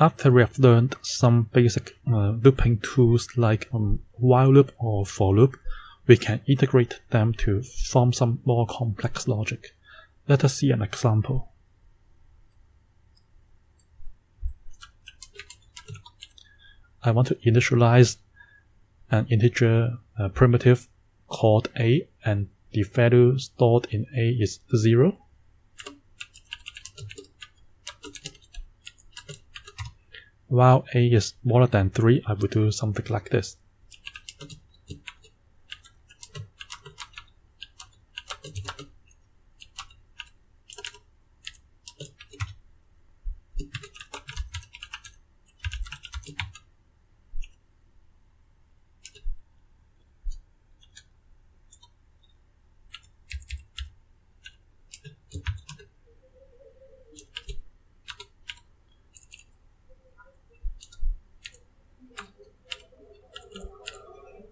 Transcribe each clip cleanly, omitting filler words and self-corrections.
after we have learned some basic looping tools like while loop or for loop, we can integrate them to form some more complex logic. Let us see an example. I want to initialize an integer primitive called a, and the value stored in a is 0. While a is smaller than 3, I will do something like this.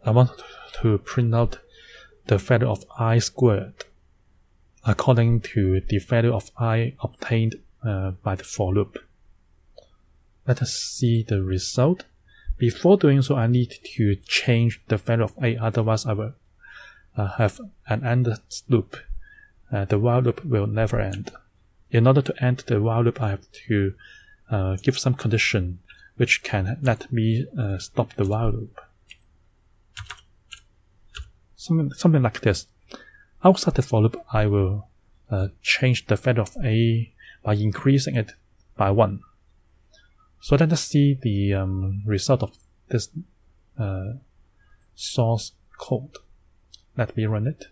I want to print out the value of I squared according to the value of I obtained by the for loop. Let us see the result. Before doing so, I need to change the value of A, otherwise I will have an endless loop. The while loop will never end. In order to end the while loop, I have to give some condition which can let me stop the while loop. Something like this. Outside the for loop, I will change the value of A by increasing it by 1. So let us see the result of this source code. Let me run it.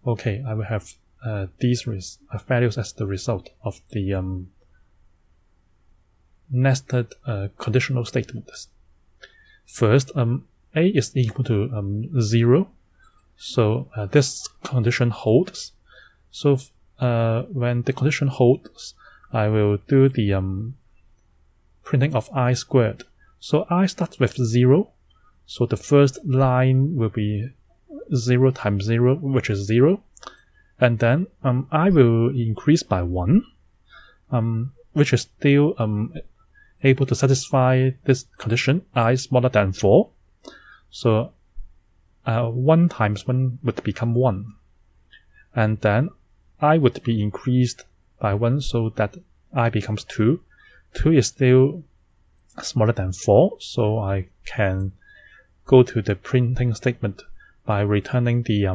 Okay, I will have these values as the result of the nested conditional statements. First, A is equal to 0, so this condition holds. So when the condition holds, I will do the printing of I squared. So I starts with 0, so the first line will be 0 times 0, which is 0, and then I will increase by 1, which is still able to satisfy this condition, I smaller than 4. So 1 times 1 would become 1. And then I would be increased by 1 so that I becomes 2. 2 is still smaller than 4, so I can go to the printing statement by returning the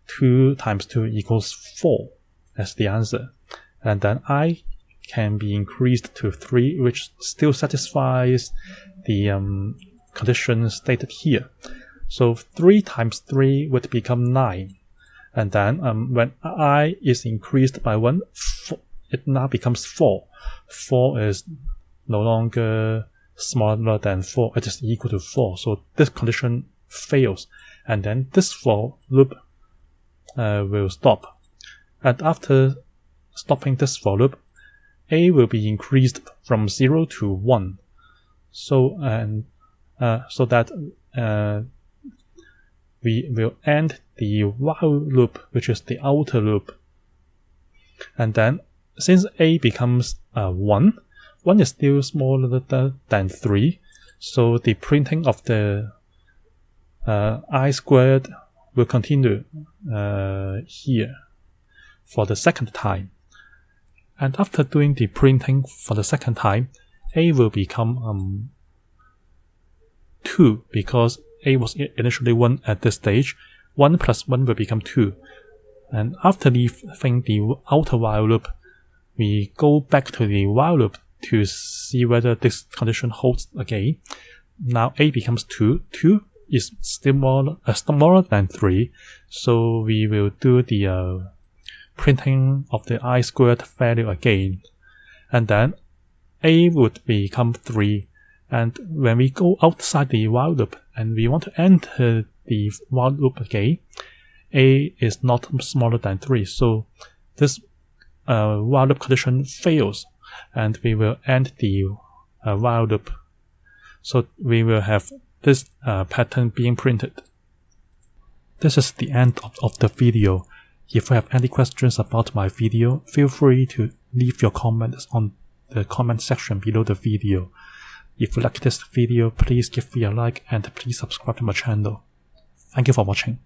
2 times 2 equals 4 as the answer. And then I can be increased to 3, which still satisfies the condition stated here. So 3 times 3 would become 9. And then when I is increased by 1, it now becomes 4. 4 is no longer smaller than 4, it is equal to 4. So this condition fails. And then this for loop will stop. And after stopping this for loop, A will be increased from 0 to 1. So that we will end the while loop, which is the outer loop. And then since A becomes 1, 1 is still smaller than 3, so the printing of the I squared will continue here for the second time. And after doing the printing for the second time, A will become 2, because A was initially 1 at this stage. 1 plus 1 will become 2. And after leaving the outer while loop, we go back to the while loop to see whether this condition holds again. Now A becomes 2. 2 is still smaller than 3, so we will do the printing of the I squared value again. And then A would become 3. And when we go outside the while loop and we want to enter the while loop again, A is not smaller than 3. So this while loop condition fails, and we will end the while loop. So we will have this pattern being printed. This is the end of the video. If you have any questions about my video, feel free to leave your comments on the comment section below the video. If you like this video, please give me a like and please subscribe to my channel. Thank you for watching.